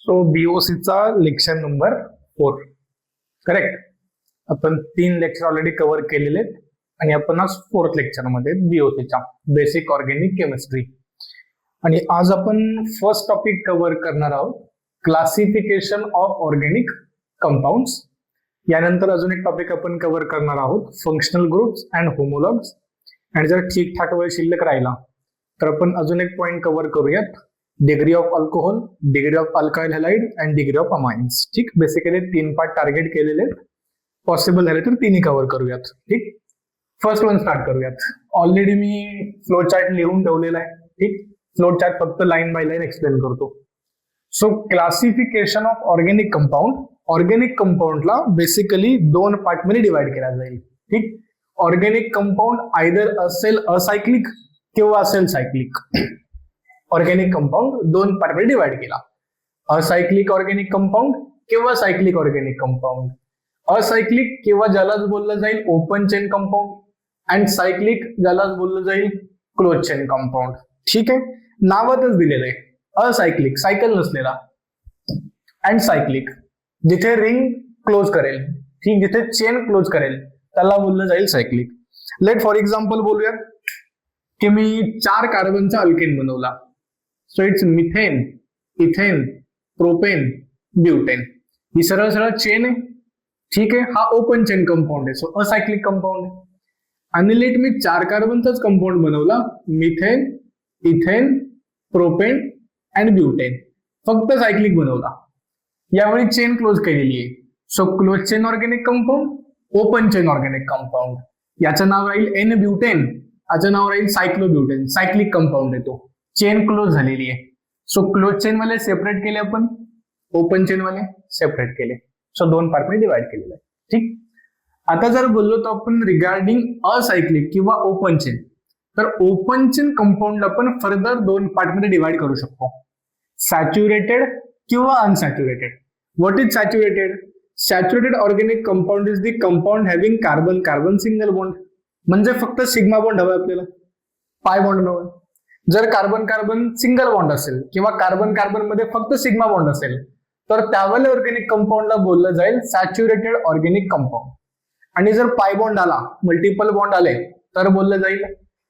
So बीओसीचा lecture number 4. Correct. आपण 3 lecture already cover केलेले आहेत आणि आपण आज 4th लेक्चर मध्ये बीओसीच्या बेसिक ऑर्गॅनिक केमिस्ट्री. आणि आज आपण फर्स्ट टॉपिक कव्हर करणार आहोत, क्लासिफिकेशन ऑफ ऑर्गॅनिक कंपाऊंड्स. यानंतर अजून एक टॉपिक आपण कव्हर करणार आहोत, फंक्शनल ग्रुप्स अँड होमोलॉग्स. आणि जर ठीकठाक वेळ शिल्लक राहिला तर आपण अजून एक पॉइंट कव्हर करूयात, degree of alcohol, degree of alkyl halide and degree of amines. ठीक, बेसिकली 3 पार्ट टार्गेट केलेले आहेत. पॉसिबल झाले तर तिन्ही कव्हर करूयात. ठीक, फर्स्ट वन स्टार्ट करूयात. ऑलरेडी मी फ्लो चार्ट लिहून ठेवलेला आहे. ठीक, फ्लो चार्ट फक्त लाईन बाय लाईन एक्सप्लेन करतो. So classification of organic compound. Organic कंपाऊंडला बेसिकली 2 पार्ट मध्ये डिवाइड केला जाईल. ठीक, ऑर्गॅनिक कंपाऊंड आयदर असेल असायक्लिक किंवा असेल सायक्लिक. ऑर्गॅनिक कंपाऊंड 2 पार्ट मध्ये डिवाइड केला, असायक्लिक ऑर्गॅनिक कंपाऊंड किंवा सायक्लिक ऑर्गॅनिक कंपाऊंड. असायक्लिक किंवा ज्यालाच बोललं जाईल open chain compound, and cyclic ज्यालाच बोललं जाईल क्लोज चेन कंपाऊंड. ठीक आहे, नावातच दिलेलं आहे असायक्लिक, सायकल नसलेला, अँड सायक्लिक जिथे रिंग क्लोज करेल, ठीक, जिथे चेन क्लोज करेल त्याला बोललं जाईल सायक्लिक. लेट फॉर एक्झाम्पल बोलूयात की मी 4 कार्बनचा अल्केन बनवला. So it's methane, ethane, propane, butane. ही सरळ सरळ चेन आहे. ठीक आहे, हा ओपन चेन कंपाऊंड आहे, सो असायक्लिक कंपाऊंड आहे. आणि लेट मी 4 कार्बनचाच कंपाऊंड बनवला, methane, ethane, propane and butane. फक्त सायक्लिक बनवला, यावेळी चेन क्लोज केलेली आहे. So close chain organic compound, open chain organic compound. याचं नाव राहील एन ब्युटेन, याचं नाव राहील सायक्लोब्युटेन. सायक्लिक कंपाऊंड आहे तो, चेन क्लोज झालेली आहे. सो क्लोज चेन वाले सेपरेट केले आपण, ओपन चेन वाले सेपरेट केले. सो 2 पार्ट मध्ये डिवाइड केलेलं आहे. ठीक, आता जर बोललो तर आपण रिगार्डिंग असायक्लिक किंवा ओपन चेन, तर ओपन चेन कंपाऊंड आपण फर्दर 2 पार्ट मध्ये डिवाइड करू शकतो, सॅच्युरेटेड किंवा unsaturated. What is saturated? Saturated organic compound is the compound having carbon carbon single bond. म्हणजे फक्त सिग्मा बॉन्ड हवा आपल्याला, पाय बॉन्ड नव्हे. जर कार्बन कार्बन सिंगल बॉन्ड असेल किंवा कार्बन कार्बन मध्ये फक्त सिग्मा बॉन्ड असेल तर त्यावेळेला ऑर्गॅनिक कंपाऊंडला बोललं जाईल सॅच्युरेटेड ऑर्गॅनिक कंपाऊंड. आणि जर पाय बॉन्ड आला, मल्टिपल बॉन्ड आले तर बोललं जाईल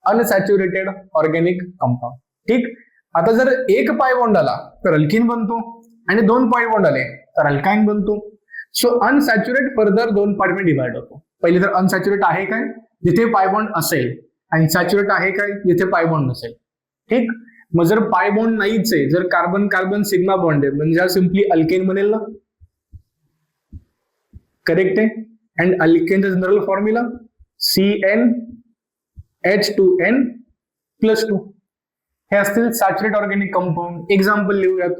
अनसॅच्युरेटेड ऑर्गॅनिक कंपाऊंड. ठीक, आता जर 1 पाय बॉन्ड आला तर अल्किन बनतो आणि 2 पाय बॉन्ड आले तर अल्काइन बनतो. सो अनसॅच्युरेट फर्दर 2 पार्ट मध्ये डिवाइड होतो. पहिले तर अनसॅच्युरेट आहे काय, जिथे पाय बॉन्ड असेल, आणि सॅच्युरेट आहे काय, जिथे पाय बॉन्ड नसेल. ठीक, मग जर पाय बॉन्ड नाहीच आहे, जर कार्बन कार्बन सिग्मा बॉन्ड आहे, म्हणजे सिम्पली अल्केन बनेल ना. करेक्ट आहे. अँड अल्केनचा जनरल फॉर्म्युला CnH2n + 2. हे असतील सॅच्युरेट ऑर्गॅनिक कंपाऊंड. एक्झाम्पल लिहूयात,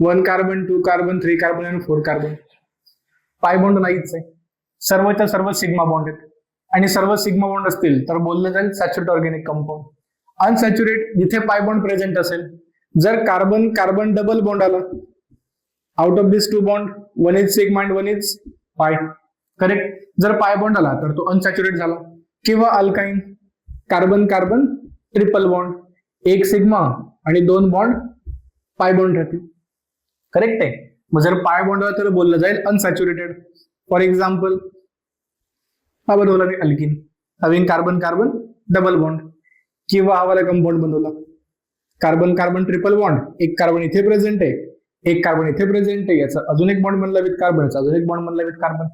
1 कार्बन, 2 कार्बन, 3 कार्बन आणि 4 कार्बन. पाय बॉन्ड नाहीच आहे, सर्वच्या सर्व सिग्मा बॉन्ड आहेत, आणि सर्व सिग्मा बॉन्ड असतील तर बोललं जाईल सॅच्युरेट ऑर्गॅनिक कंपाऊंड. अनसॅच्युरेट जिथे पाय बॉन्ड प्रेझेंट असेल, जर कार्बन कार्बन डबल बॉन्ड आला, out of this 2 bond 1 is sigma and 1 is पाय. करेक्ट. जर पाय बॉन्ड आला तर तो अनसॅच्युरेट झाला. किंवा alkyne, carbon carbon triple bond, 1 sigma आणि 2 बॉन्ड पाय बॉन्ड राहतील. करेक्ट आहे. मग जर पाय बॉन्ड आला तर बोललं जाईल अनसॅच्युरेटेड. फॉर एक्झाम्पल हा बनवला मी alkene, having carbon carbon double bond. किंवा हा वाला कंपाऊंड बनवला, carbon carbon triple bond, 1 carbon इथे प्रेझेंट आहे, 1 कार्बन इथे प्रेझेंट आहे, याचा अजून एक बॉन्ड बनला विथ कार्बन, याचा अजून एक बॉन्ड बनला विथ कार्बन.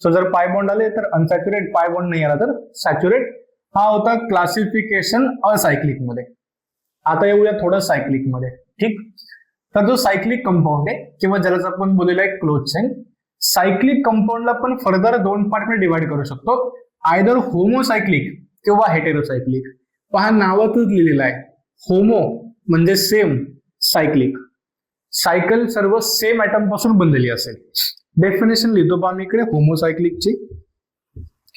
सो जर पाय बॉन्ड आले तर अनसॅच्युरेट, पाय बॉन्ड नाही आला तर सॅच्युरेट. हा होता क्लासिफिकेशन असायक्लिक मध्ये. आता येऊया थोडं सायक्लिक मध्ये. ठीक, तर जो सायक्लिक कंपाऊंड आहे किंवा ज्याला आपण बोललेला आहे क्लोज चेन, सायक्लिक कंपाऊंडला आपण फर्दर 2 पार्ट मध्ये डिवाइड करू शकतो, आयदर होमोसायक्लिक किंवा हेटेरोसायक्लिक. पहा नावातच लिहिलेलं आहे, होमो म्हणजे सेम, सायक्लिक सायकल सर्व सेम ऍटम पासून बनलेली असेल. डेफिनेशन लिहितो पहा मी इकडे होमोसायक्लिकची.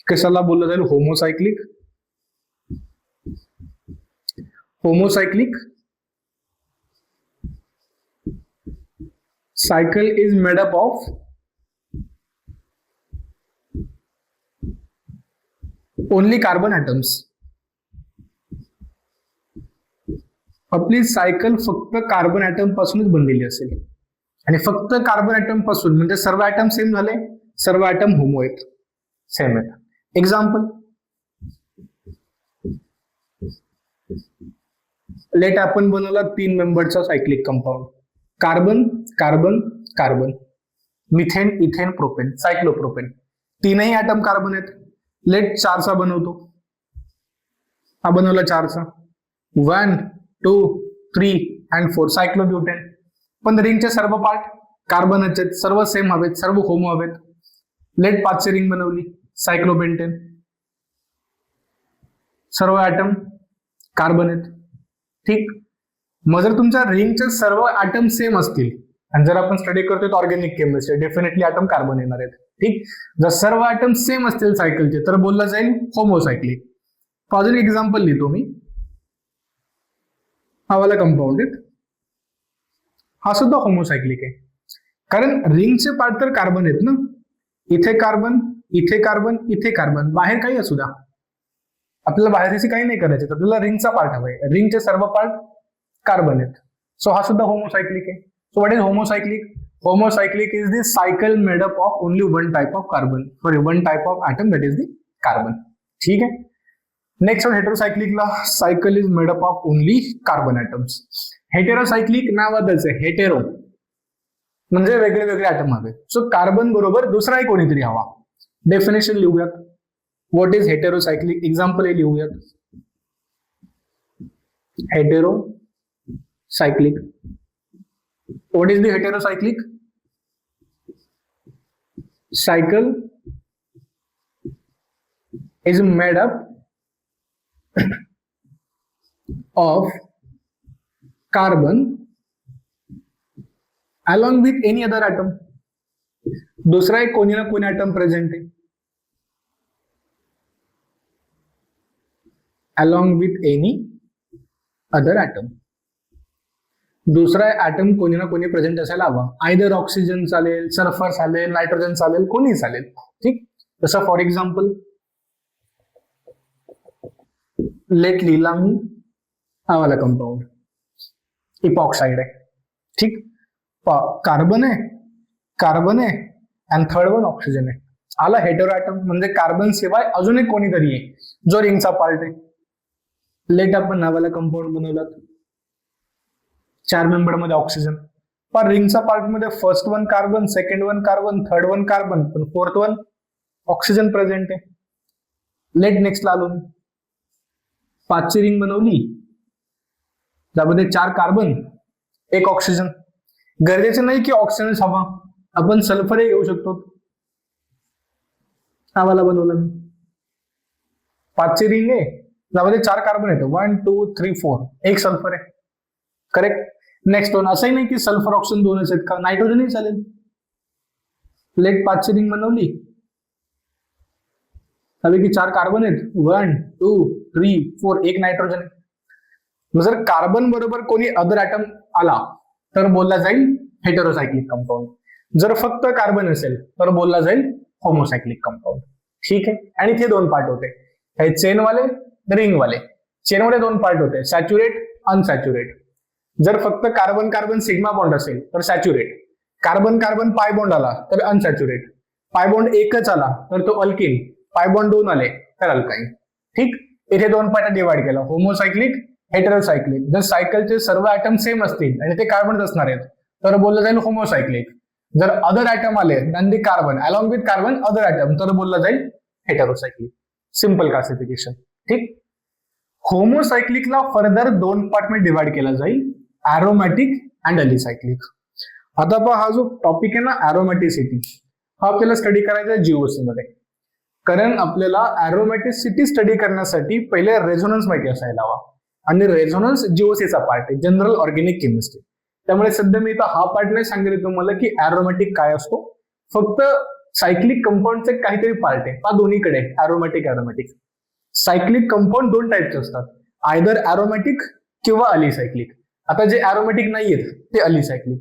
कशाला बोललं जाईल होमोसायक्लिक? होमोसायक्लिक cycle is made up of only carbon atoms. आपली सायकल फक्त कार्बन ऍटम पासूनच बनलेली असेल. आणि फक्त कार्बन ऍटम पासून म्हणजे सर्व ऍटम सेम झाले, सर्व ऍटम होमो आहेत, सेम आहेत. एक्झाम्पल, लेट आपण बनवला 3 मेंबरचा cyclic compound, carbon carbon carbon, methane ethane propane, cyclopropane, तीनही ऍटम कार्बन आहेत. लेट 4चा बनवतो, हा बनवला 4चा, 1 2 3 and 4 सायक्लोब्युटेन. पण रिंगचे सर्व पार्ट कार्बनचे आहेत, सर्व सेम हवेत, सर्व होमो हवेत. लेट 5ची रिंग बनवली, सायक्लोपेंटेन, सर्व ऍटम कार्बन आहेत. ठीक. मग जर तुमच्या रिंगचे सर्व ऍटम सेम असतील आणि जर आपण स्टडी करतोय organic chemistry, definitely atom carbon येणार आहेत. ठीक. जर सर्व ऍटम सेम असतील सायकलचे तर बोललं जाईल होमोसायक्लिक. अजून एक्झाम्पल लिहितो मी, हा वाला कंपाऊंड आहे, हा सुद्धा होमोसायक्लिक आहे. कारण रिंगचे पार्ट तर कार्बन आहेत ना, इथे कार्बन इथे कार्बन इथे कार्बन, बाहेर काही असू द्या, आपल्याला बाहेरची काही नाही करायचे, आपल्याला रिंगचा पार्ट हवाय, रिंगचे सर्व पार्ट कार्बन आहेत. सो हा सुद्धा होमोसायक्लिक आहे. So what is homocyclic? Homocyclic is the cycle made up of only one type of carbon, sorry one type of atom, that is the carbon. ठीक आहे. नेक्स्ट हेटेरोसायक्लिकला cycle is made up of only carbon atoms. Heterocyclic नावातच आहे, hetero म्हणजे वेगळे वेगळे atom हवे. So carbon बरोबर दुसराही कोणीतरी हवा. डेफिनेशन लिहूयात, व्हॉट इज हेटेरोसायक्लिक, एक्झाम्पल हे लिहूयात. Heterocyclic, what is the heterocyclic? Cycle is made up of carbon along with any other atom. दूसरा एक कोणी ना कोणी ऍटम प्रेझेंट आहे, along with any other atom. दुसरा ऍटम कोणी ना कोणी प्रेझेंट असायला हवा. आयदर ऑक्सिजन चालेल, सल्फर चालेल, नायट्रोजन चालेल, कोणी चालेल. ठीक. जसं फॉर एक्झाम्पल लेट लिहिला मी हा वाला कंपाऊंड, इपॉक्साइड आहे. ठीक. कार्बन आहे, कार्बन आहे आणि थर्ड वन ऑक्सिजन आहे. आला हेटेरो ऍटम म्हणजे कार्बन शिवाय अजून एक कोणीतरी आहे जो रिंगचा पार्ट आहे. लेट आपण नावाला कंपाऊंड बनवला, 4 मेंबर मध्ये ऑक्सिजन, पण रिंगचा पार्ट मध्ये first one carbon, second one carbon, third one carbon, पण फोर्थ वन ऑक्सिजन प्रेझेंट आहे. लेट नेक्स्ट आलो, 5ची रिंग बनवली, त्यामध्ये 4 कार्बन 1 ऑक्सिजन. गरजेचं नाही की ऑक्सिजन हवा, आपण सल्फरही घेऊ शकतो. हा वाला बनवला मी, 5ची रिंग आहे, त्यामध्ये 4 कार्बन येतो, 1 2 3 4, 1 सल्फर आहे. करेक्ट. नेक्स्ट वन, असंही नाही की सल्फर ऑक्सिजन 2च आहेत का, नायट्रोजनही चालेल. लेट 5ची रिंग बनवली, की 4 कार्बन आहेत, 1 2 3 4, 1 नायट्रोजन आहे. जर कार्बन बरोबर कोणी अदर ऍटम आला तर बोलला जाईल हेटेरोसायक्लिक कंपाऊंड. जर फक्त कार्बन असेल तर बोलला जाईल होमोसायक्लिक कंपाऊंड. ठीक आहे. आणि इथे 2 पार्ट होते, हे चेनवाले, रिंगवाले. चेनवाले 2 पार्ट होते, सॅच्युरेट, अनसॅच्युरेट. जर फक्त कार्बन कार्बन सिग्मा बॉन्ड असेल तर saturate, carbon carbon pi bond आला तर अनसॅच्युरेट, पाय बॉन्ड एकच आला तर तो अल्किन, पाय बॉन्ड 2 आले तर अल्काइन. ठीक. इथे 2 पार्ट डिवाइड केला, होमोसायक्लिक, हेटेरोसायक्लिक. जर सायकलचे सर्व ऍटम सेम असतील आणि ते कार्बन असणार आहेत तर बोललं जाईल होमोसायक्लिक. जर अदर ऍटम आले the carbon along with carbon other atom तर बोललं जाईल हेटेरोसायक्लिक. Simple classification. ठीक. होमोसायक्लिकला फर्दर 2 पार्ट मध्ये डिवाइड केला जाईल, एरोमॅटिक अँड अलिसायक्लिक. आता पहा, हा जो टॉपिक आहे ना एरोमॅटिसिटी, हा आपल्याला स्टडी करायचा आहे जीओसी मध्ये. कारण आपल्याला एरोमॅटिसिटी स्टडी करण्यासाठी पहिले रेझोनन्स माहिती असायला हवा, आणि रेझोनन्स जीओसीचा पार्ट आहे, जनरल ऑर्गॅनिक केमिस्ट्री. त्यामुळे सध्या मी इथं हा पार्ट नाही सांगितलं तुम्हाला की एरोमॅटिक काय असतो, फक्त सायक्लिक कंपाऊंडचे काहीतरी पार्ट आहे, हा दोन्हीकडे एरोमॅटिक एरोमॅटिक. सायक्लिक कंपाऊंड 2 टाईपचे असतात, आयदर एरोमॅटिक किंवा अलिसायक्लिक. आता जे एरोमॅटिक नाहीयेत ते अलिसायक्लिक.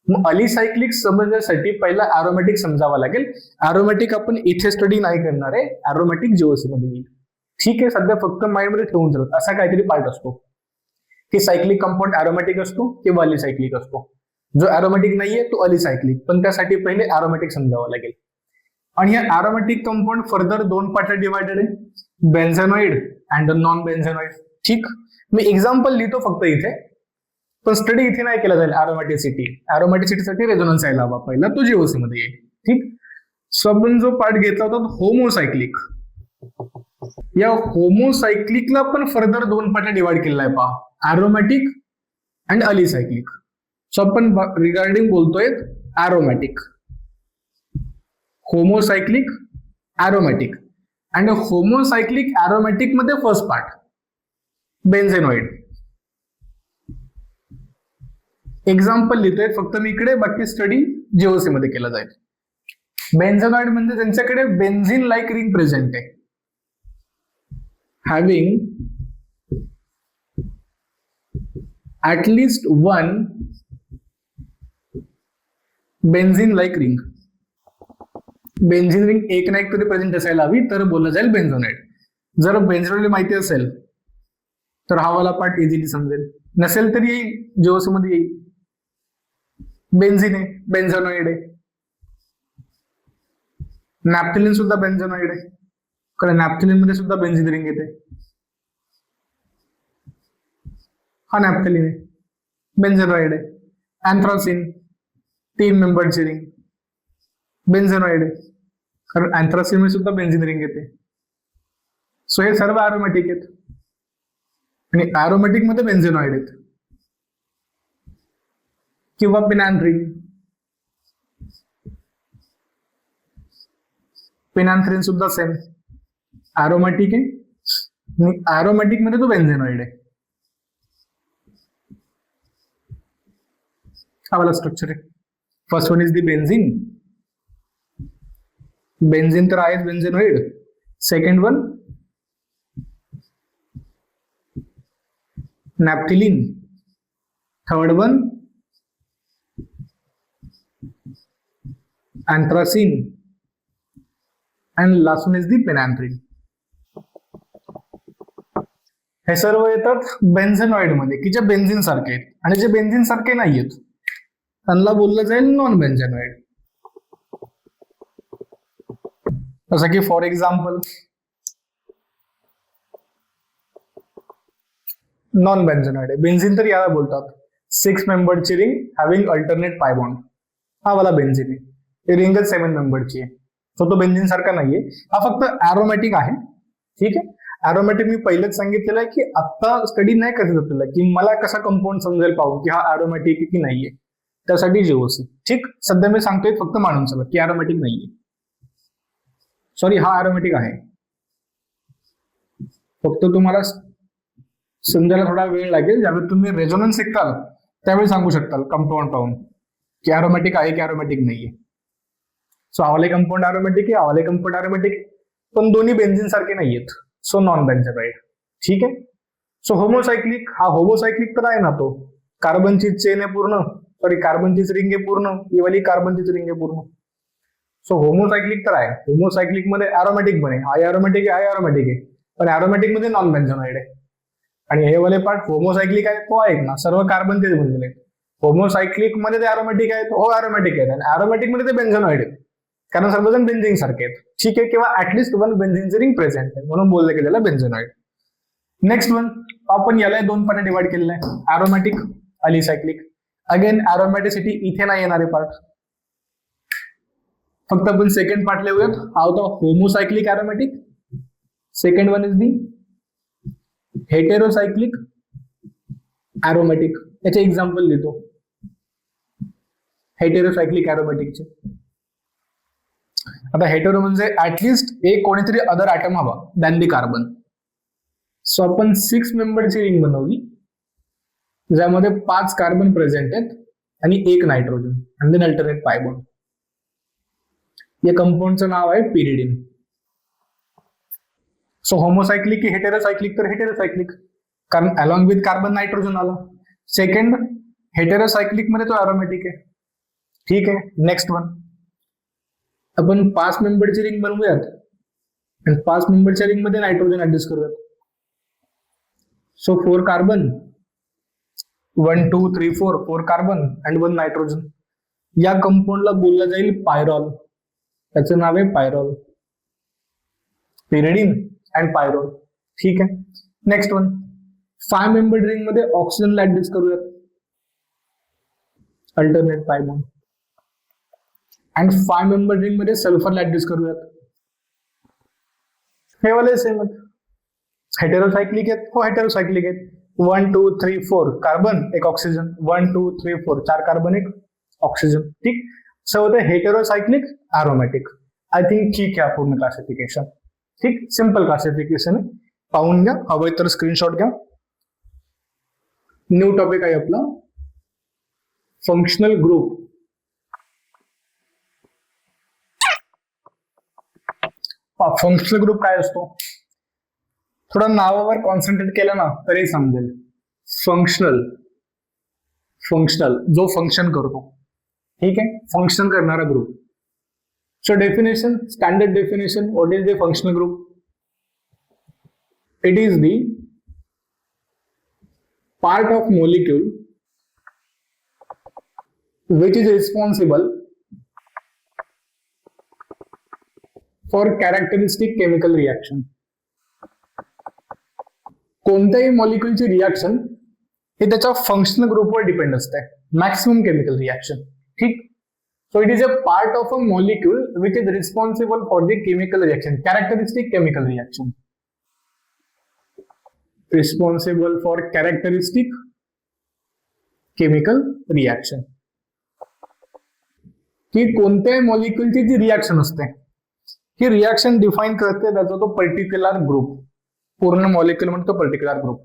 मग अलिसायक्लिक समजण्यासाठी पहिला एरोमॅटिक समजावा लागेल. एरोमॅटिक आपण इथे स्टडी नाही करणार आहे, एरोमॅटिक जीओसी मध्ये येईल. ठीक आहे. सध्या फक्त माइंड मध्ये ठेवून चालत असा काहीतरी पार्ट असतो की सायक्लिक कंपाऊंड एरोमॅटिक असतो किंवा अलिसायक्लिक असतो. जो ॲरोमॅटिक नाहीये तो अलिसायक्लिक, पण त्यासाठी पहिले ॲरोमॅटिक समजावं लागेल. आणि या ॲरोमॅटिक कंपाऊंड फर्दर दोन पार्ट डिवायडेड आहे, बेन्झेनॉइड अँड नॉन बेन्झेनॉइड. ठीक, मी एक्झाम्पल लिहितो फक्त इथे, पण स्टडी इथे नाही केला जाईल. ॲरोमॅटिसिटीसाठी रेझोनन्स यायला हवा पहिला, तो जीओसी मध्ये येईल. ठीक, सो आपण जो पार्ट घेतला होता होमोसायक्लिक, या होमोसायक्लिकला पण फर्दर दोन पार्ट डिवाइड केलेला आहे पहा, ॲरोमॅटिक अँड अलिसायक्लिक. सो आपण रिगार्डिंग बोलतोय ॲरोमॅटिक, होमोसायक्लिक, ॲरोमॅटिक. अँड होमोसायक्लिक ॲरोमॅटिक मध्ये फर्स्ट पार्ट बेन्झेनॉइड. एक्झाम्पल लिहितोय फक्त मी इकडे, बाकी स्टडी जीओसी मध्ये केला जाईल. बेन्झेनॉइड म्हणजे त्यांच्याकडे बेन्झिन लाईक रिंग प्रेझेंट आहे, having at least one benzene like ring. Benzene ring एक ना एक तरी प्रेझेंट असायला हवी तर बोललं जाईल बेन्झोनाइड. जर बेन्झोनाइड माहिती असेल तर हा वाला पार्ट इझिली समजेल, नसेल तरी येईल जीओसी मध्ये येईल. बेन्झिन आहे, बेन्झोनाइड आहे. नॅफ्थलिन सुद्धा बेन्झोनाइड आहे, कारण नॅफ्थलिन मध्ये सुद्धा बेन्झिन रिंग येते. हा नॅफ्थलिन आहे, बेन्झोनाइड आहे. अँथ्रासिन 3 मेंबरची रिंग, बेन्झोनाइड आहे, कारण अँथ्रासिन मध्ये सुद्धा बेन्झिन रिंग येते. सो हे सर्व ॲरोमॅटिक आहेत आणि ॲरोमॅटिक मध्ये बेन्झोनाइड आहेत. किंवा पिनॅन्थ्रिन, पिनॅन्थ्रिन सुद्धा सेम ॲरोमॅटिक आहे, ॲरोमॅटिक मध्ये तो बेन्झोनाइड आहे. हा वाला स्ट्रक्चर आहे. First one is the benzene, benzene तर आहेच benzenoid. Second one naphthalene, third one anthracene, and last one is the phenanthrene. हे सर्व येतात बेन्झेनॉइड मध्ये की जे बेन्झिन सारखे आहेत, आणि जे बेन्झिन सारखे नाही आहेत त्यांना बोललं जाईल नॉन बेन्झेनॉइड. जसं की फॉर एक्झाम्पल नॉन बेन्झेनॉइड आहे, बेन्झिन तर याला बोलतात 6 मेंबरची ring having alternate pi bond. हा वाला बेन्झिन आहे, ही रिंगच 7 मेंबरची आहे. सो तो बेन्झिन सारखा नाहीये, हा फक्त ॲरोमॅटिक आहे. ठीक आहे, ॲरोमॅटिक मी पहिलेच सांगितलेलं आहे की आता स्टडी नाही करत आपल्याला की मला कसा कंपाऊंड समजेल पाहून की हा ॲरोमॅटिक आहे की नाहीये, त्यासाठी जीओसी. ठीक, सध्या मी सांगतोय फक्त मानून चला की ॲरोमॅटिक नाहीये, सॉरी हा ॲरोमॅटिक आहे. फक्त तुम्हाला समजायला थोडा वेळ लागेल, ज्यावेळी तुम्ही रेझोनन्स शिकताल त्यावेळी सांगू शकताल कंपाऊंड पाहून की ॲरोमॅटिक आहे की ॲरोमॅटिक नाहीये. सो आवाले कंपाऊंड ॲरोमॅटिक आहे, आवाले कंपाऊंड ॲरोमॅटिक आहे, पण दोन्ही बेन्झिन सारखे नाहीयेत. So non benzenoid. ठीक आहे, सो होमोसायक्लिक, हा होमोसायक्लिक तर आहे ना, तो कार्बनची चेन आहे पूर्ण, सॉरी कार्बनचीच रिंग आहे पूर्ण, ही वाली कार्बनचीच रिंग आहे पूर्ण. सो होमोसायक्लिक तर आहे, होमोसायक्लिक मध्ये ॲरोमॅटिक पण आहे, हा ॲरोमॅटिक आहे, हा ॲरोमॅटिक आहे, पण ॲरोमॅटिक मध्ये नॉन बेन्झोनाइड आहे. आणि हे वाले पार्ट होमोसायक्लिक आहे तो आहेत ना, सर्व कार्बनचेच बनलेले आहेत. होमोसायक्लिक मध्ये ते ॲरोमॅटिक आहेत, हो ॲरोमॅटिक आहेत, आणि ॲरोमॅटिक मध्ये ते बेन्झोनाइड आहेत, कारण सर्वजण बेन्झिन सारखे आहेत. ठीक आहे, किंवा ऍटलिस्ट वन बेन्झिनची रिंग प्रेझेंट आहे म्हणून बोललं गेलेलं बेन्झोनाइड. नेक्स्ट वन, आपण याला दोन पार्ट डिवाइड केलेलं आहे, ॲरोमॅटिक, अलिसायक्लिक. अगेन ॲरोमॅटिसिटी इथे नाही येणारे पार्ट, फक्त आपण सेकंड पार्ट लिहूयात. हा होता homocyclic aromatic. Second one is the heterocyclic aromatic. याचे एक्झाम्पल देतो हेटेरोसायक्लिक ॲरोमॅटिकचे. आता हेटेरो म्हणजे ऍटलिस्ट एक कोणीतरी अदर ॲटम हवा दॅन दी कार्बन. सो आपण 6 मेंबरची रिंग बनवली ज्यामध्ये 5 कार्बन प्रेझेंट आहेत आणि 1 नायट्रोजन आणि देन अल्टरनेट पाय बॉन्ड. या कंपाऊंडचं नाव आहे पिरिडिन. सो होमोसायक्लिक की हेटेरोसायक्लिक, तर हेटेरोसायक्लिक, कारण अलॉंग विथ कार्बन नायट्रोजन आला. सेकंड हेटेरोसायक्लिक मध्ये तो ॲरोमॅटिक आहे. ठीक आहे, नेक्स्ट वन, आपण 5 मेंबरची रिंग बनवूयात आणि 5 मेंबरच्या रिंग मध्ये नायट्रोजन ऍडजस्ट करूयात. So 4 carbon 1 2 3 4 4 carbon and 1 nitrogen. या कंपाऊंडला बोललं जाईल पायरॉल. त्याचं नाव आहे पायरॉल. Pyridine and pyrrole. ठीक आहे. नेक्स्ट वन, 5 मेंबर रिंग मध्ये ऑक्सिजनला ऍडजस्ट करूयात. Alternate pi bond. And 5 member ring मध्ये सल्फरला ऍडजस्ट करूयात. हे वाले सेम आहेत. हेटेरोसायक्लिक आहेत. हो हेटेरोसायक्लिक आहेत. 1 2 3 4 कार्बन एक ऑक्सिजन. 1 2 3 4 4 कार्बन एक ऑक्सिजन. ठीक. सो होतं हेटेरोसायक्लिक अरोमॅटिक. आय थिंक ठीक आहे पूर्ण क्लासिफिकेशन. ठीक, सिंपल क्लासिफिकेशन आहे. पाहून घ्या, हवंय तर स्क्रीनशॉट घ्या. न्यू टॉपिक आहे आपला फंक्शनल ग्रुप. फंक्शनल ग्रुप काय असतो? थोडं नावावर कॉन्सन्ट्रेट केलं ना तरी समजेल. फंक्शनल, फंक्शनल जो फंक्शन करतो. ठीक आहे, फंक्शन करणारा group. So definition, standard definition, what is the functional group? It is the part of molecule which is responsible for characteristic chemical reaction. कोणत्याही मॉलिक्युलची रिॲक्शन हे त्याच्या फंक्शनल ग्रुपवर डिपेंड असते. Maximum chemical reaction. ठीक. So it is a part of a molecule which is responsible for the chemical reaction, characteristic chemical reaction. Responsible for characteristic chemical reaction. की कोणत्याही मॉलिक्युलची जी reaction असते ही reaction define करते त्याचा तो particular group. पूर्ण molecule म्हणतो particular group.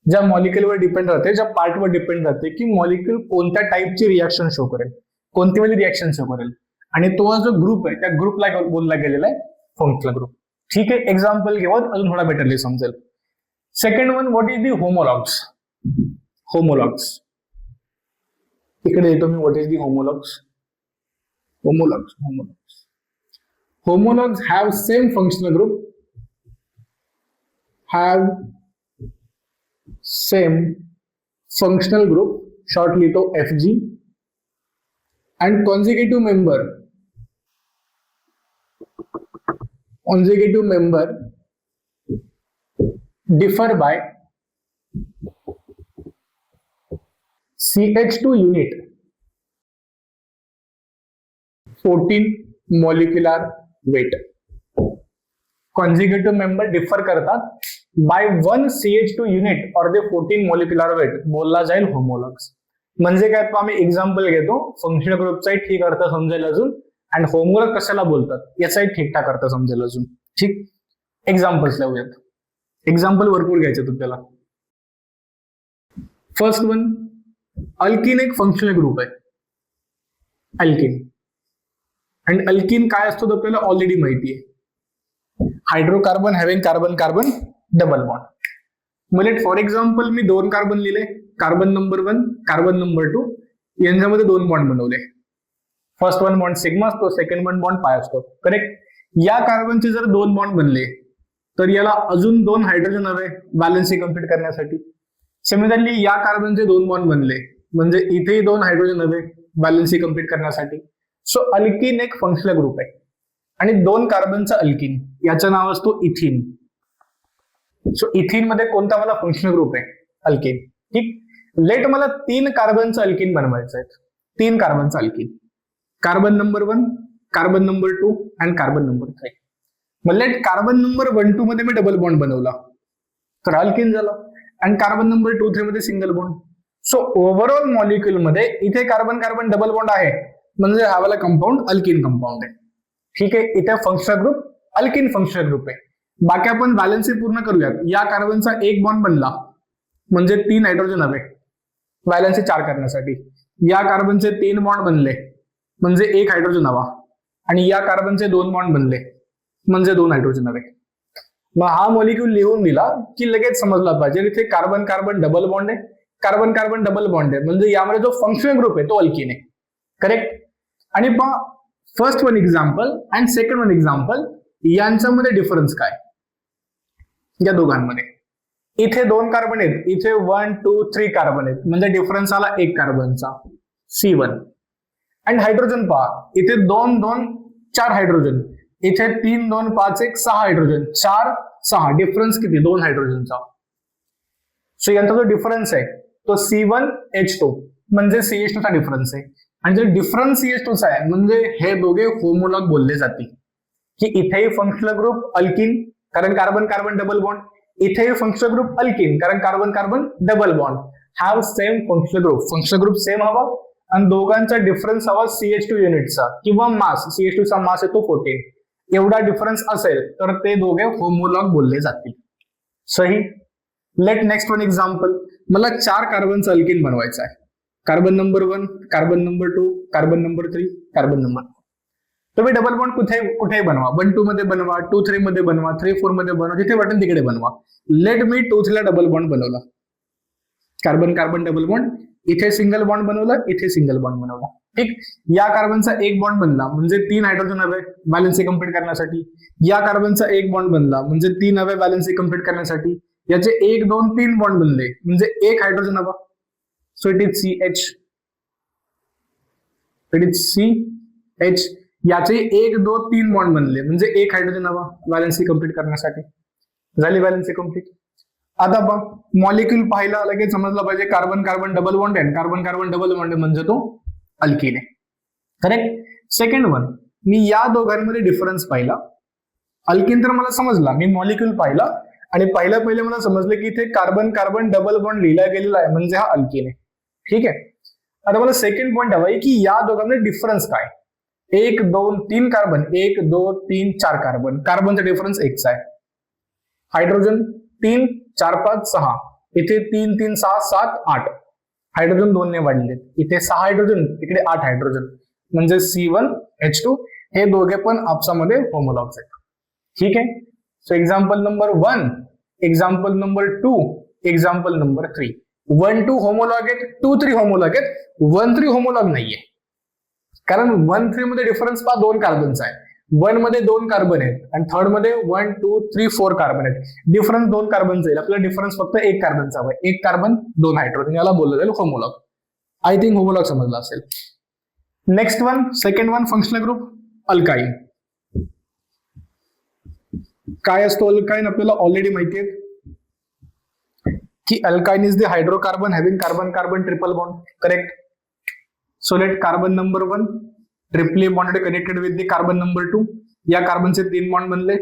ज्या मॉलिक्युलवर depend राहते, ज्या पार्टवर डिपेंड राहते की मॉलिक्युल कोणत्या टाईपची रिॲक्शन शो करेल, कोणती वाली रिॲक्शन शो करेल. आणि तो जो ग्रुप आहे त्या ग्रुपला बोलला गेलेला आहे फंक्शनल ग्रुप. ठीक आहे. एक्झाम्पल घेऊन अजून थोडा बेटरली समजेल. Second one, what is the homologues? Homologues इकडे येतो मी. What is the homologues? Homologues, homologues. Homologues have same functional group, have same functional group, shortly to FG, and consecutive member differ by CH2 unit, 14 molecular weight. Consecutive member differ करतात bye 1 CH2 unit और दे 14 molecular weight. बोलला जाईल homologs. म्हणजे काय, आम्ही example घेतो. Functional ग्रुपचा ठीक अर्थ समजेल अजून, अँड होमोलॉग कशाला बोलतात याचाही ठीकठाक अर्थ समजेल अजून. ठीक. एक्झाम्पल्स लिहूयात. एक्झाम्पल भरपूर घ्यायचे तुम्हाला. फर्स्ट वन, अल्किन एक फंक्शनल ग्रुप आहे. अल्किन. अँड अल्किन काय असतो आपल्याला ऑलरेडी माहिती आहे. Hydrocarbon having carbon carbon double bond. म्हणजे फॉर एक्झाम्पल मी 2 कार्बन लिहिले, कार्बन नंबर 1, कार्बन नंबर 2, यांच्यामध्ये 2 बॉन्ड बनवले. फर्स्ट वन बॉन्ड सिग्मा असतो, सेकंड वन बॉन्ड पाय असतो. करेक्ट. या कार्बनचे जर 2 बॉन्ड बनले तर याला अजून 2 हायड्रोजन हवे बॅलन्सी कम्प्लीट करण्यासाठी. सिमिलरली या कार्बनचे 2 बॉन्ड बनले म्हणजे इथेही 2 हायड्रोजन हवे बॅलन्सी कम्प्लीट करण्यासाठी. सो अल्किन एक फंक्शनल ग्रुप आहे आणि 2 कार्बनचा अल्किन, याचं नाव असतो इथिन. सो इथिन मध्ये कोणता मला फंक्शनल ग्रुप आहे? अल्किन. ठीक. लेट मला 3 कार्बनचं अल्किन बनवायचं आहे. 3 कार्बनचं alkene, carbon number 1, carbon number 2 and carbon number 3. मग लेट कार्बन नंबर 1 2 मध्ये मी डबल बॉन्ड बनवला तर अल्किन झालं, अँड कार्बन नंबर 2 3 मध्ये single bond. So overall molecule मध्ये इथे कार्बन कार्बन डबल बॉन्ड आहे म्हणजे हा वाला कंपाऊंड अल्किन कंपाऊंड आहे. ठीक आहे. इथे functional group alkene functional group आहे. बाकी आपण बॅलन्सी पूर्ण करूयात. या कार्बनचा 1 बॉन्ड बनला म्हणजे 3 हायड्रोजन हवे बॅलन्सी 4 करण्यासाठी. या कार्बनचे 3 बॉन्ड बनले म्हणजे 1 हायड्रोजन हवा, आणि या कार्बनचे 2 बॉन्ड बनले म्हणजे 2 हायड्रोजन हवे. मग हा मॉलिक्यूल लिहून दिला की लगेच समजला पाहिजे इथे कार्बन कार्बन डबल बॉन्ड आहे, कार्बन कार्बन डबल बॉन्ड आहे म्हणजे यामध्ये जो फंक्शनल ग्रुप आहे तो अल्किन आहे. करेक्ट. आणि पहा first one example and second one example यांच्यामध्ये डिफरन्स काय या दोघांमध्ये? इथे 2 कार्बन आहेत, इथे 1 2 3 कार्बन आहेत, म्हणजे डिफरन्स आला 1 कार्बनचा C1. आणि हायड्रोजन पहा, इथे 2 2 4 हायड्रोजन, इथे 3 2 5 1 6 हायड्रोजन, 4 6, डिफरन्स किती 2 हायड्रोजनचा. सो यांचा जो डिफरन्स आहे तो C1H2 म्हणजे CH2 चा डिफरन्स आहे. आणि जर डिफरन्स CH2 चा आहे म्हणजे हे दोघे होमोलॉग बोलले जातील. की इथेही फंक्शनल ग्रुप अल्किन कारण कार्बन कार्बन डबल बॉन्ड, इथेही फंक्शनल ग्रुप अल्किन कारण carbon carbon double bond, have same functional group same हवा आणि दोघांचा डिफरन्स हवा CH2 युनिटचा किंवा मास, CH2 चा मास आहे तो 14, एवढा डिफरन्स असेल तर ते दोघे होमोलॉग बोलले जातील. सही. Let next one example. मला 4 कार्बनचा अल्किन बनवायचा आहे. Carbon number 1, carbon number 2, carbon number 3, carbon number 4. तुम्ही डबल बॉन्ड कुठेही बनवा, 1 2 मध्ये बनवा, 2 3 मध्ये बनवा, 3 4 मध्ये बनवा, जिथे वाटेल तिकडे बनवा. लेट मी 2 3 ला डबल बॉन्ड बनवला, कार्बन कार्बन डबल बॉन्ड, इथे सिंगल बॉन्ड बनवला, इथे सिंगल बॉन्ड बनवला. ठीक. या कार्बनचा एक बॉन्ड बनला म्हणजे 3 हायड्रोजन हवे बॅलन्सी कम्प्लीट करण्यासाठी. या कार्बनचा एक बॉन्ड बनला म्हणजे 3 हवे बॅलन्सी कम्प्लीट करण्यासाठी. याचे 1 2 3 बॉन्ड बनले म्हणजे 1 हायड्रोजन हवा. So it is CH. It is CH. याचे 1 2 3 बॉन्ड बनले म्हणजे 1 हायड्रोजन हवा बॅलन्सी कम्प्लीट करण्यासाठी. झाली बॅलन्सी कम्प्लीट. आता बघ मॉलिक्यूल पाहिला लगेच समजलं पाहिजे कार्बन कार्बन डबल बॉन्ड आहे, कार्बन कार्बन डबल बॉन्ड म्हणजे तो अल्किन आहे. करेक्ट. सेकंड वन, मी या दोघांमध्ये डिफरन्स पाहिला. अल्किन तर मला समजला, मी मॉलिक्यूल पाहिला आणि पहिले मला समजलं की इथे कार्बन कार्बन डबल बॉन्ड लिहिला गेलेला आहे म्हणजे हा अल्किन आहे. ठीक आहे. आता मला सेकंड पॉईंट हवा आहे की या दोघांमध्ये डिफरन्स काय. 1 2 3 कार्बन, 1 2 3 4 कार्बन, कार्बनचा डिफरन्स 1 आहे. हायड्रोजन 3 4 5 6, इथे 3 3 6 7 8, हायड्रोजन 2 ने वाढले, इथे 6 हायड्रोजन, इकडे 8 हायड्रोजन म्हणजे C1H2. हे दोघे पण आपसामध्ये होमोलॉग्स आहेत. ठीक आहे. So example number 1, example number 2, example number 3. 1 2 homologue आहेत, 2 3 होमोलॉग आहेत, 1 3 होमोलॉग नाहीये. कारण 1 3 मध्ये डिफरन्स पहा 2 कार्बनचा आहे. 1 मध्ये 2 कार्बन आहेत आणि थर्ड मध्ये 1 2 3 4 कार्बन आहेत. डिफरन्स 2 कार्बनचा येईल, आपल्याला डिफरन्स फक्त 1 कार्बनचा हवा आहे. 1 कार्बन 2 हायड्रोजन, याला बोललं जाईल होमोलॉग. आय थिंक होमोलॉग समजला असेल. Next one, second one, functional group alkyne. काय असतो अल्काईन आपल्याला ऑलरेडी माहिती आहे की alkyne is the hydrocarbon having carbon carbon triple bond. Correct. So let carbon number 1 triply bonded connected with the carbon number 2. या कार्बनचे 3 बॉन्ड बनले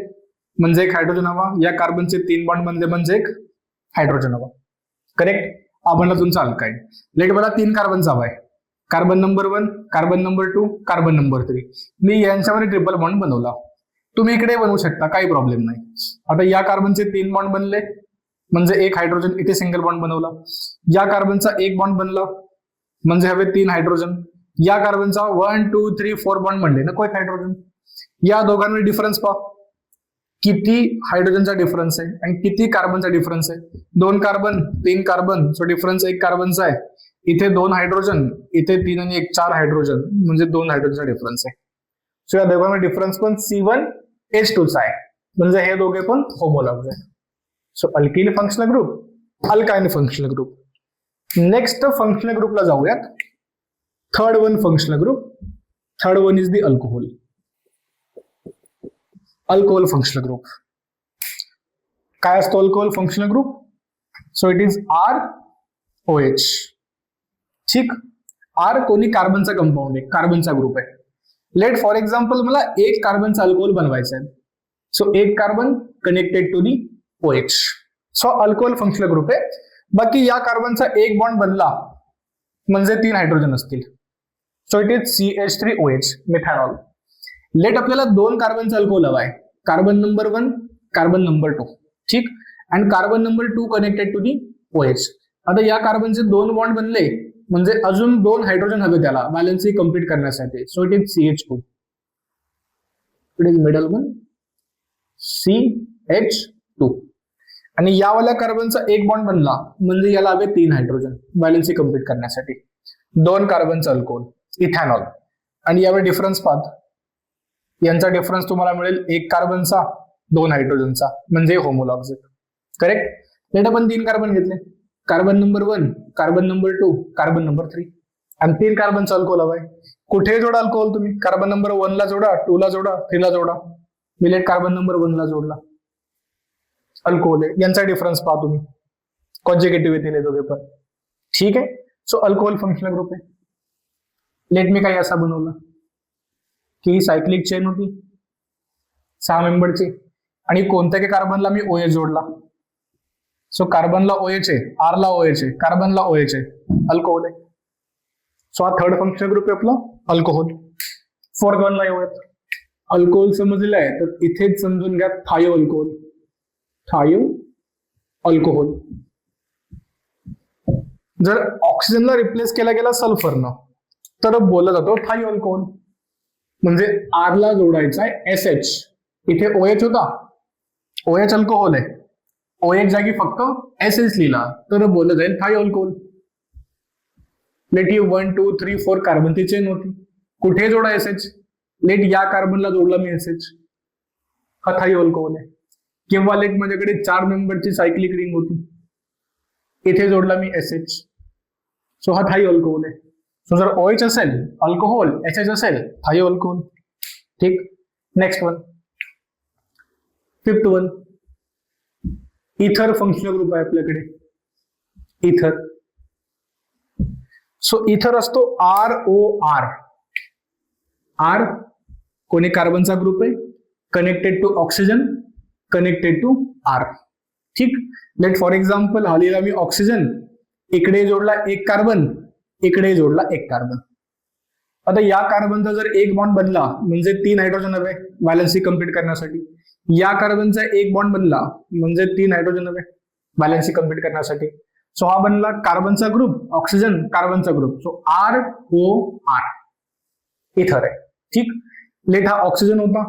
म्हणजे 1 हायड्रोजन हवा. या कार्बनचे 3 बॉन्ड बनले म्हणजे 1 हायड्रोजन हवा. करेक्ट. हा बनला तुमचा अल्काईन. लेट मला 3 कार्बनचा हवा आहे. Carbon number 1, carbon number 2, carbon number 3. मी यांच्यामध्ये ट्रिपल बॉन्ड बनवला. तुम्ही इकडे बनवू शकता, काही प्रॉब्लेम नाही. आता या कार्बनचे 3 बॉन्ड बनले म्हणजे 1 हायड्रोजन, इथे सिंगल बॉन्ड बनवला. या कार्बनचा 1 बॉन्ड बनला म्हणजे हवे 3 हायड्रोजन. या कार्बनचा 1 2 3 4 बॉन्ड बनले, नको 1 हायड्रोजन. या दोघांमध्ये डिफरन्स पहा, किती हायड्रोजनचा डिफरन्स आहे आणि किती कार्बनचा डिफरन्स आहे. 2 कार्बन 3 कार्बन, सो डिफरन्स 1 कार्बनचा आहे. इथे 2 हायड्रोजन, इथे 3 आणि 1 4 हायड्रोजन म्हणजे 2 हायड्रोजनचा डिफरन्स आहे. सो या दोघांमध्ये डिफरन्स पण C1H2 चा आहे म्हणजे हे दोघे पण होमोलॉग्स आहेत. So alkyl functional group, alkyne functional group. Next functional ग्रुपला जाऊयात. Third one functional group. Third one is the alcohol. Alcohol functional group. काय असतो alcohol functional group. So it is ROH. ठीक. R कोणी कार्बनचा कंपाऊंड आहे, कार्बनचा ग्रुप आहे. लेट फॉर एक्झाम्पल मला 1 कार्बनचा अल्कोहोल बनवायचा आहे. So 1 carbon connected to the OH. सो अल्कोहोल फंक्शनल ग्रुप आहे. बाकी या कार्बनचा 1 बॉन्ड बनला म्हणजे 3 हायड्रोजन असतील. So it is CH3OH, methanol. Let आपल्याला 2 कार्बनचा अल्कोहोल हवा आहे. Carbon number 1, carbon number 2. ठीक. आणि carbon number 2 connected to the OH. आता या कार्बनचे 2 बॉन्ड बनले म्हणजे अजून 2 हायड्रोजन हवे त्याला बॅलन्सी कम्प्लीट करण्यासाठी. So it is CH2. It is middle one CH2. आणि यावाल्या कार्बनचा 1 बॉन्ड बनला म्हणजे याला हवे 3 हायड्रोजन बॅलन्सी कम्प्लीट करण्यासाठी. 2 कार्बनचा अल्कोहोल, इथॅनॉल. आणि यावर डिफरन्स पाहत, यांचा डिफरन्स तुम्हाला मिळेल 1 कार्बनचा 2 हायड्रोजनचा म्हणजे होमोलॉग्स आहेत. करेक्ट. लेट आपण 3 कार्बन घेतले, carbon number 1, carbon number 2, carbon number 3, आणि 3 कार्बनचा अल्कोहोल हवाय. कुठे जोडा अल्कोहोल तुम्ही, कार्बन नंबर 1 ला जोडा, 2 ला जोडा, 3 ला जोडा. मी लेट कार्बन नंबर 1 ला जोडला, अल्कोहोल आहे. यांचा डिफरन्स पहा तुम्ही, कॉन्जिगेटिव्ह येतील हे दोघे पण. ठीक आहे, सो अल्कोहोल फंक्शनल ग्रुप आहे. लेट मी काही असा बनवला की ही सायक्लिक चेन होती 6 मेंबरची, आणि कोणत्या काही कार्बनला मी OH जोडला. सो कार्बनला OH आहे, R ला OH आहे, कार्बनला OH आहे, अल्कोहोल आहे. सो हा थर्ड फंक्शनल ग्रुप आहे आपला अल्कोहोल. फोर्थ वनला येऊयात. अल्कोहोल समजलेलं आहे तर इथेच समजून घ्या थायो अल्कोहोल. थायो अल्कोहोल. जर ऑक्सिजनला रिप्लेस केला गेला सल्फरनं तर बोलला जातो थायो अल्कोहोल. म्हणजे R ला जोडायचा आहे SH, इथे OH होता, OH अल्कोहोल आहे, OH जागी फक्त SH लिहिला तर बोललं जाईल थायो अल्कोहोल. लेट ही 1, 2, 3, 4 कार्बनची चेन होती, कुठे जोडा SH, लेट या कार्बनला जोडला मी SH, हा थायो अल्कोहोल आहे. किंवा लेट माझ्याकडे 4 मेंबरची सायक्लिक रिंग होती, इथे जोडला मी SH, सो हा थायो अल्कोहोल आहे. सो जर OH असेल अल्कोहोल, SH असेल थायो अल्कोहोल. ठीक, next one, fifth one, ether functional group आहे आपल्याकडे. इथर. सो इथर असतो ROR. R कोणी कार्बनचा ग्रुप आहे, connected to oxygen, connected to R. ठीक, लेट फॉर एक्झाम्पल हा लिहिला मी ऑक्सिजन, इकडे जोडला एक कार्बन, इकडे जोडला एक कार्बन. आता या कार्बनचा जर एक बॉन्ड बनला म्हणजे 3 हायड्रोजन हवे बॅलन्सी कंप्लीट करण्यासाठी. या कार्बनचा एक बॉन्ड बनला म्हणजे 3 हायड्रोजन हवे बॅलन्सी कंप्लीट करण्यासाठी. सो हा बनला कार्बनचा ग्रुप, ऑक्सिजन कार्बनचा ग्रुप. सो ROR इथर आहे. ठीक, लेट हा ऑक्सिजन होता,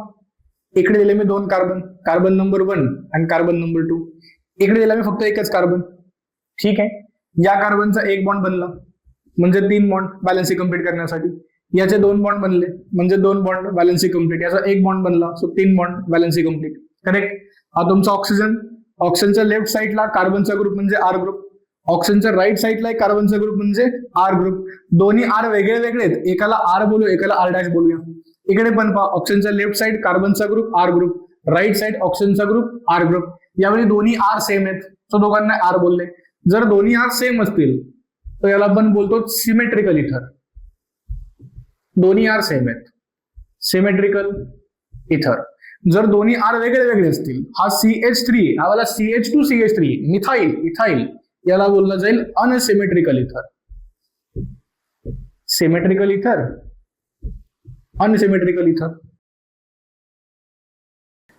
इकडे दिले मी 2 कार्बन, कार्बन नंबर 1 आणि कार्बन नंबर 2. इकडे दिला मी फक्त एकच कार्बन. ठीक आहे, या कार्बनचा एक बॉन्ड बनला म्हणजे 3 बॉन्ड बॅलन्सी कंप्लीट करण्यासाठी. याचे 2 बॉन्ड बनले म्हणजे 2 बॉन्ड बॅलन्सी कंप्लीट. याचा एक बॉन्ड बनला सो 3 बॉन्ड बॅलन्सी कंप्लीट. करेक्ट. हा तुमचा ऑक्सिजन. ऑक्सिजनच्या लेफ्ट साईडला कार्बनचा ग्रुप म्हणजे R ग्रुप, ऑक्सिजनच्या राईट साईडला कार्बनचा ग्रुप म्हणजे R ग्रुप. दोन्ही R वेगळे वेगळे आहेत, एकाला R बोलू, एकाला R' बोलूया. इकडे पण पहा, ऑक्सिजनच्या लेफ्ट साईड कार्बनचा group R group, right side ऑक्सिजनचा ग्रुप R ग्रुप. यावेळी दोन्ही R सेम आहेत, सो दोघांना R बोलले. जर दोन्ही R सेम असतील तर याला आपण बोलतो सिमेट्रिकल इथर. दोन्ही R सेम आहेत, सिमेट्रिकल इथर. जर दोन्ही R वेगळे वेगळे असतील, हा CH3 हा वाला CH2CH3 मिथाइल इथाइल, याला बोललं जाईल अनसिमेट्रिकल इथर. सिमेट्रिकल इथर, अनसिमेट्रिकल इथर.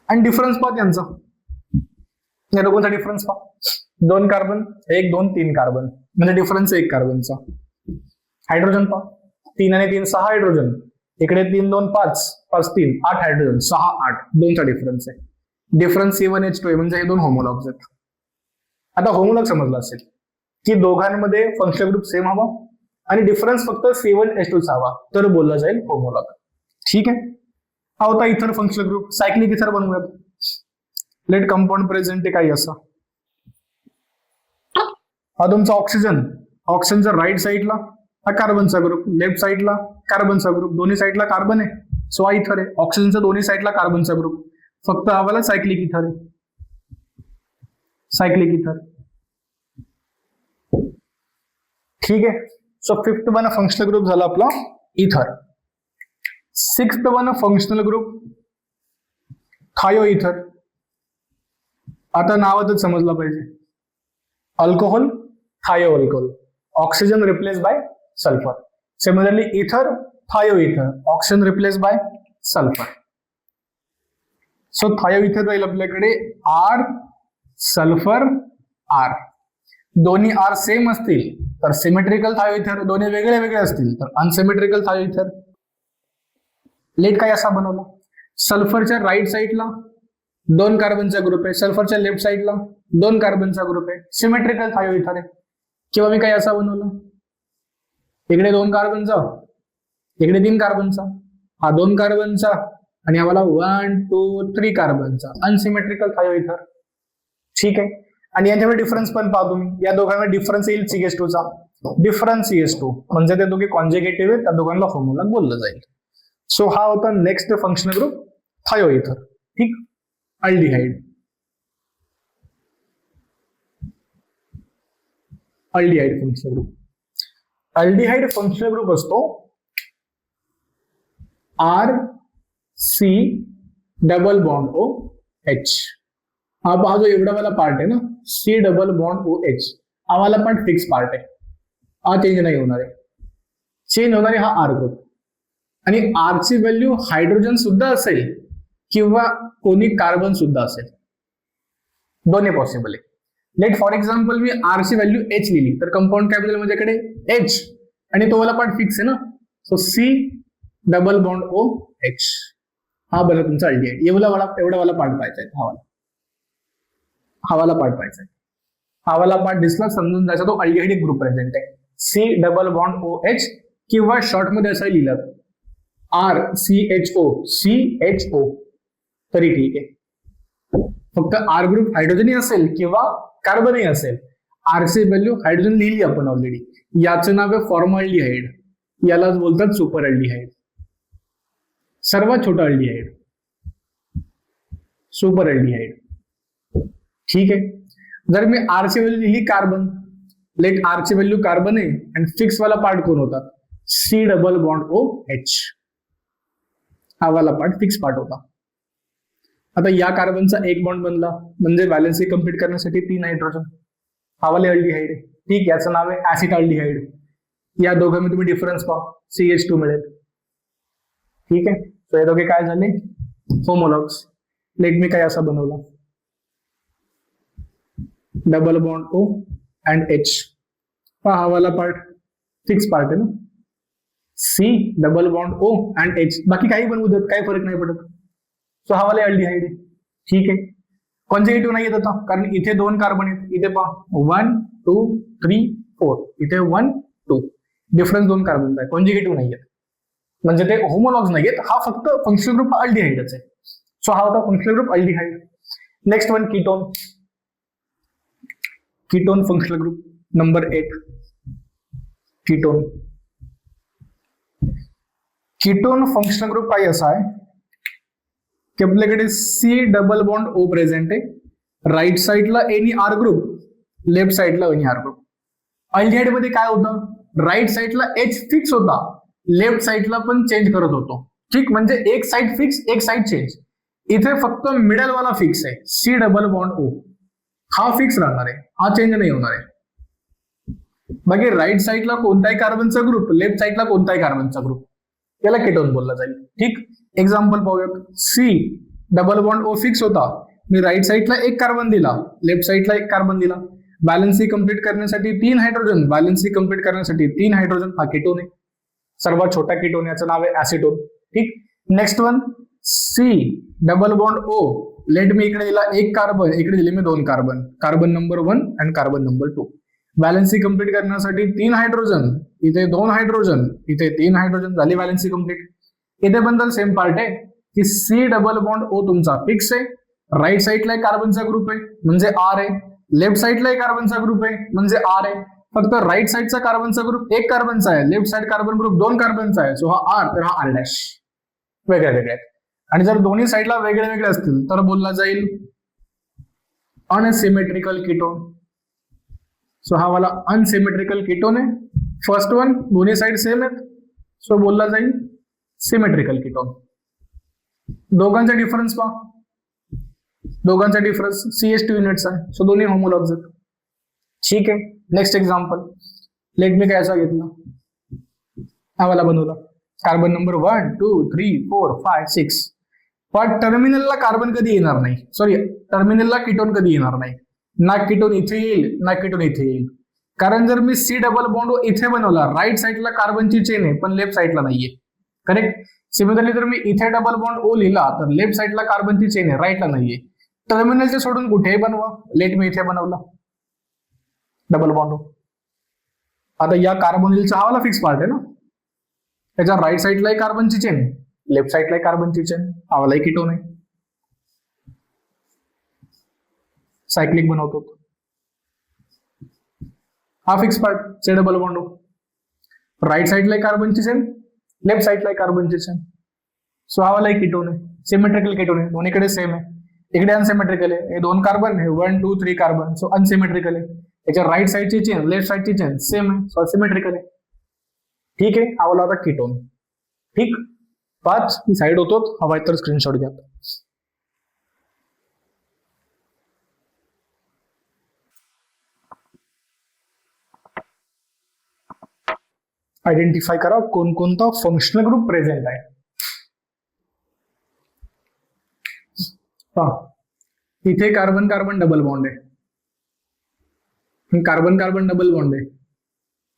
आणि डिफरन्स पहा त्यांचा, या दोघांचा डिफरन्स पहा. 2 कार्बन, 1, 2, 3 कार्बन म्हणजे डिफरन्स 1 कार्बनचा. हायड्रोजन पहा, 3 आणि 3 6 हायड्रोजन, इकडे 3, 2, 5, 5, 3 8 हायड्रोजन, 6, 8, 2चा डिफरन्स आहे. डिफरन्स C1H2 आहे म्हणजे हे 2 होमोलॉग्स आहेत. आता होमोलॉग समजला असेल की दोघांमध्ये फंक्शनल ग्रुप सेम हवा आणि डिफरन्स फक्त C1H2 चा हवा तर बोलला जाईल होमोलॉग. ठीक आहे, हा होता इथर फंक्शनल ग्रुप. सायक्लिक इथर बनवूयात. लेट कंपाऊंड प्रेझेंट आहे काही असा. हा तुमचा ऑक्सिजन, ऑक्सिजनच्या राईट साईडला हा कार्बनचा ग्रुप, लेफ्ट साईडला कार्बनचा ग्रुप, दोन्ही साईडला कार्बन आहे, सो हा इथर आहे. ऑक्सिजनच्या दोन्ही साईडला कार्बनचा ग्रुप, फक्त हा वाला सायक्लिक इथर आहे. सायक्लिक इथर. ठीक आहे, so 5th one functional group झाला आपला इथर. 6th वन फंक्शनल ग्रुप थायो इथर. आता नावातच समजलं पाहिजे, अल्कोहोल थायो alcohol, oxygen replace by sulphur. Similarly इथर थायो इथर, oxygen replace by sulphur. So थायो इथर राहील आपल्याकडे R सल्फर R. दोन्ही R सेम असतील तर सिमेट्रिकल थायो इथर, दोन्ही वेगळे वेगळे असतील तर अनसिमेट्रिकल थायो इथर. लेट काय असा बनवला, सल्फरच्या राईट साईडला 2 कार्बनचा ग्रुप आहे, सल्फरच्या लेफ्ट साईडला 2 कार्बनचा ग्रुप आहे, सिमेट्रिकल थायो इथर आहे. किंवा मी काय असा बनवला, इकडे 2 कार्बनचा, इकडे 3 कार्बनचा, हा 2 कार्बनचा आणि आम्हाला 1, 2, 3 कार्बनचा, अनसिमेट्रिकल थायो इथर. ठीक आहे, आणि यांच्यामध्ये डिफरन्स पण पाहतो मी, या दोघांमध्ये डिफरन्स येईल CH2 चा, डिफरन्स CH2 म्हणजे ते दोघे कॉन्जुगेटिव्ह आहेत, त्या दोघांना फॉर्म्युला बोललं जाईल. सो हा होता नेक्स्ट फंक्शनल ग्रुप थायोइथर. ठीक, aldehyde. Aldehyde functional group. Aldehyde functional group असतो RC डबल बॉन्ड OH. हा पहा जो एवढा वाला पार्ट आहे ना, C डबल बॉन्ड OH, हा वाला पार्ट फिक्स पार्ट आहे, हा चेंज नाही होणार आहे. चेंज होणार आहे हा R ग्रुप. आणि R ची व्हॅल्यू हायड्रोजन सुद्धा असेल किंवा कोणी कार्बन सुद्धा असेल, दोन्ही पॉसिबल आहे. लेट फॉर एक्झाम्पल मी R ची व्हॅल्यू H लिहिली तर कंपाऊंड काय बनेल माझ्याकडे H, आणि तो वाला पार्ट फिक्स आहे ना, so C double bond OH हा बरं तुमचा अल्डिहाइड. एवढा वाला पार्ट पाहायचा आहे, हा वाला पार्ट पाहायचा आहे. हा वाला पार्ट दिसला समजून जायचा तो अल्डिहाइड ग्रुप प्रेझेंट आहे, C डबल बॉन्ड OH, किंवा शॉर्ट मध्ये असं लिहिलं RCHO तरी ठीक आहे. फक्त R ग्रुप हायड्रोजनही असेल किंवा कार्बनही असेल, R ची व्हॅल्यू हायड्रोजन लिहिली आपण ऑलरेडी, याचं नाव आहे फॉर्मल्डिहाइड, यालाच बोलतात सुपर अल्डिहाइड. सर्वात छोटा अल्डिहाइड सुपर अल्डिहाइड. ठीक आहे. जर मी R ची व्हॅल्यू लिहिली कार्बन, लेट R ची व्हॅल्यू कार्बन आहे आणि फिक्स वाला पार्ट कोण होता, C डबल बॉन्ड OH, हा वाला पार्ट फिक्स पार्ट होता. आता या कार्बनचा एक बॉन्ड बनला म्हणजे बॅलन्सी कंप्लीट करण्यासाठी 3 हायड्रोजन, हा वाला अल्डिहाइड आहे. ठीक, याचं नाव आहे ऍसिड अल्डिहाइड. या दोघांमध्ये तुम्ही डिफरन्स पहा, CH2 मिळेल. ठीक आहे. सो हे दोघे काय झाले होमोलॉग्स. लेट मी काय असा बनवला, double bond O and H, हा वाला पार्ट फिक्स पार्ट आहे ना, C double bond O and H, बाकी काही बनवू देत, काही फरक नाही पडत. सो हा वाला अल्डिहाइड आहे. ठीक आहे. कॉन्जुगेटिव्ह नाही येत आता, कारण इथे 2 कार्बन आहेत, इथे पहा 1 2 3 4, इथे 1 2, डिफरन्स 2 कार्बनचा आहे, कॉन्जुगेटिव्ह नाही येत, म्हणजे ते होमोलॉग्स नाही आहेत. हा फक्त फंक्शनल ग्रुप अल्डिहाइडच आहे. सो हा होता functional group aldehyde. Next one ketone. Ketone functional group number 8, ketone. Ketone functional group काही असा आहे की आपल्याकडे C double bond O present आहे, राईट साइडला एनी R ग्रुप, लेफ्ट साइडला एनी R ग्रुप. अल्डिहाइड मध्ये काय होतं, राईट साइडला H फिक्स होता, लेफ्ट साइडला पण चेंज करत होतो. ठीक, म्हणजे एक साइड फिक्स एक साइड चेंज. इथे फक्त मिडल वाला फिक्स आहे, C डबल बॉन्ड O, हा फिक्स राहणार आहे, हा चेंज नाही होणार आहे. बाकी राईट साइडला कोणताही कार्बनचा ग्रुप, लेफ्ट साइडला कोणताही कार्बनचा ग्रुप, याला कीटोन बोलला जाईल. ठीक, एक्झाम्पल पाहूयात. C double bond O fix होता, मी राईट साइडला एक कार्बन दिला, लेफ्ट साइडला एक कार्बन दिला, बॅलन्सी कंप्लीट करण्यासाठी 3 हायड्रोजन, बॅलन्सी कंप्लीट करण्यासाठी 3 हायड्रोजन, हा कीटोन आहे, सर्वात छोटा कीटोन, याचं नाव आहे ऍसिटोन. ठीक, next one C double bond O, let me इकडे दिला एक कार्बन, इकडे दिले मी 2 कार्बन, कार्बन नंबर 1 आणि कार्बन नंबर 2, बॅलन्सी कंप्लीट करण्यासाठी 3 हायड्रोजन, इथे 2 हायड्रोजन, इथे 3 हायड्रोजन, झाली बॅलन्सी कंप्लीट. इथे पण सेम पार्ट आहे की C डबल बॉन्ड O तुमचा फिक्स आहे, राईट साइडला एक कार्बनचा ग्रुप आहे म्हणजे R आहे, लेफ्ट साइडला एक कार्बनचा ग्रुप आहे म्हणजे R आहे. फक्त राईट साइडचा कार्बनचा ग्रुप एक कार्बनचा आहे, लेफ्ट साइड कार्बन ग्रुप 2 कार्बनचा आहे, सो हा R, तर हा R डॅश. वेगळे वेगळे आहेत. आणि जर दोन्ही साइडला वेगळे वेगळे असतील तर बोलला जाईल अनसिमेट्रिकल कीटोन. सो हा वाला अनसिमेट्रिकल कीटोन आहे. फर्स्ट वन दोन्ही साइड सेम आहेत, सो बोलला जाईल सिमेट्रिकल कीटोन. दोघांचा डिफरन्स पहा, दोघांचा डिफरन्स CH2 युनिट्स आहे, सो दोन्ही होमोलॉग्स आहेत. ठीक आहे. नेक्स्ट एक्झाम्पल, लेट मी काय असा घेतला, हा वाला बनवला, कार्बन नंबर 1 2 3 4 5 6, पण टर्मिनलला कार्बन कधी येणार नाही, सॉरी टर्मिनलला कीटोन कधी येणार नाही, ना कीटोन इथे येईल ना कीटोन इथे येईल. कारण जर मी C डबल बॉन्ड इथे बनवला, राईट साइडला कार्बनची चेन आहे पण लेफ्ट साइडला नाहीये, करेक्ट. सिमिलरली जर मी इथे डबल बॉन्ड O लिहिला तर लेफ्ट साइडला कार्बनची चेन आहे, राईटला नाहीये. टर्मिनलचे सोडून कुठेही बनवा, लेट मी इथे बनवला डबल बॉन्ड O. आता या कार्बोनिलचा हा वाला फिक्स पार्ट आहे ना, त्याच्या राईट साइडला कार्बनची चेन, लेफ्ट साइडला कार्बनची चेन, हा वाला कीटोन आहे, सायक्लिक बनवतो. हा फिक्स पार्ट चे डबल बॉन्ड ओ. राईट साईडला कार्बनची चेन, लेफ्ट साईडला कार्बनची चेन. सो हा वाला एक कीटोन आहे, सिमेट्रिकल कीटोन आहे, दोन्हीकडे सेम आहे. इकडे अनसिमेट्रिकल आहे, हे 2 कार्बन, हे 1 2 3 कार्बन, सो अनसिमेट्रिकल आहे. याच्या राईट साईडची चेन लेफ्ट साईडची चेन सेम आहे, सो सिमेट्रिकल आहे. ठीक आहे, हा वाला होता कीटोन. ठीक, 5 साईड होतो, हवा तर स्क्रीनशॉट घ्या. आयडेंटिफाय करा कोणकोणता फंक्शनल ग्रुप प्रेझेंट आहे. इथे कार्बन कार्बन डबल बॉन्ड आहे, कार्बन कार्बन डबल बॉन्ड आहे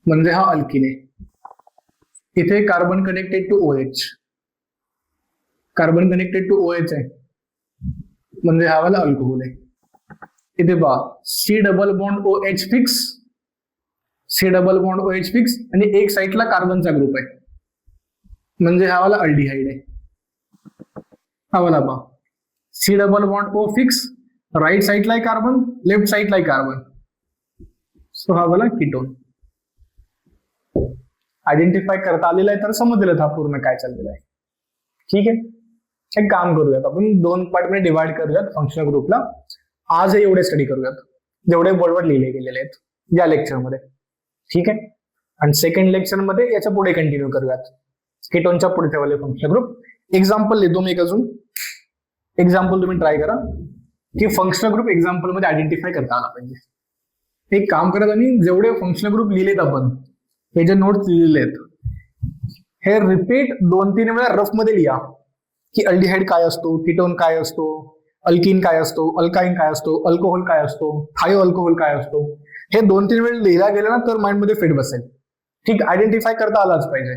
म्हणजे हा अल्किन आहे. इथे carbon connected to OH, carbon connected to OH आहे म्हणजे हा वाला अल्कोहोल आहे. इथे पहा C double bond OH fix, C double bond OH fix आणि एक साईडला कार्बनचा ग्रुप आहे म्हणजे हा वाला अल्डिहाइड आहे. हा वाला पहा C double bond O fix, right साईडला कार्बन, लेफ्ट साईडला कार्बन, सो हा वाला कीटोन. आयडेंटिफाय करता आलेला आहे तर समजलं था पूर्ण काय चाललेलं आहे. ठीक आहे, एक काम करूयात आपण 2 पार्टमध्ये डिवाइड करूयात फंक्शनल ग्रुपला. आज हे एवढे स्टडी करूयात जेवढे बोर्डवर लिहिले गेलेले आहेत या लेक्चरमध्ये. ठीक आहे, आणि सेकंड लेक्चरमध्ये याच्या पुढे कंटिन्यू करूयात कीटोनच्या पुढचे वाले फंक्शनल ग्रुप. एक्झाम्पल लिहितो मी एक अजून. एक्झाम्पल तुम्ही ट्राय करा की फंक्शनल ग्रुप एक्झाम्पल मध्ये आयडेंटिफाय करता आला पाहिजे. एक काम करत आणि जेवढे फंक्शनल ग्रुप लिहिलेत आपण, हे जे नोट्स लिहिलेले आहेत हे रिपीट 2-3 वेळा रफ मध्ये लिहा की अल्डिहाइड काय असतो, कीटोन काय असतो, अल्किन काय असतो, अल्काइन काय असतो, अल्कोहोल काय असतो, थायो अल्कोहोल काय असतो. हे 2-3 वेळ लिहिला गेला ना तर माइंड मध्ये फिट बसेल. ठीक, आयडेंटिफाय करता आलाच पाहिजे.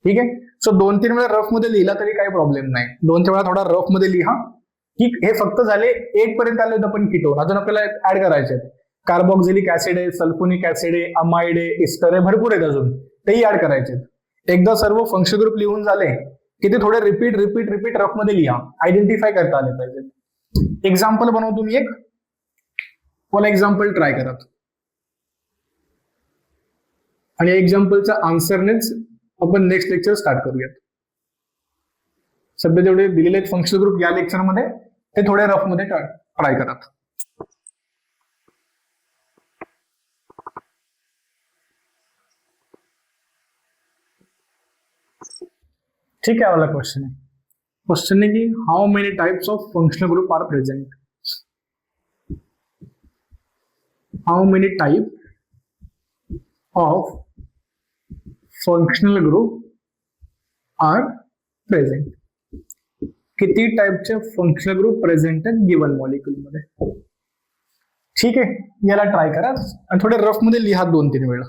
ठीक आहे, सो 2-3 वेळा रफ मध्ये लिहिला तरी काही प्रॉब्लेम नाही, 2-3 वेळा थोडा रफ मध्ये लिहा. ठीक, हे फक्त झाले 8 पर्यंत आले होते पण कीटोन. अजून आपल्याला ऍड करायचे आहेत. कार्बोक्सिलिक ऍसिड आहे, सल्फोनिक ऍसिड आहे, अमाइड आहे, इस्टर आहे, भरपूर आहेत अजून, तेही ऍड करायचे. एकदा सर्व फंक्शन ग्रुप लिहून झाले की ते थोडे रिपीट रिपीट रिपीट रफ मध्ये लिहा, आयडेंटिफाय करता आले पाहिजे. एक्झाम्पल बनवतो मी एक, मला एक्झाम्पल ट्राय करा आणि एक्झाम्पलच्या आन्सरनेच आपण नेक्स्ट लेक्चर स्टार्ट करूयात. सध्या जेवढे दिलेले आहेत फंक्शन ग्रुप या लेक्चरमध्ये ते थोडे रफ मध्ये ट्राय करा. ठीक आहे, वाला क्वेश्चन आहे. क्वेश्चन है कि how many types of functional group are present. How many type of functional group are present. किती टाइपचे फंक्शनल ग्रुप प्रेझेंट आहेत गिवन मॉलिक्यूल मध्ये. ठीक आहे, याला ट्राय करा आणि थोडे रफ मध्ये लिहा 2-3 वेळा.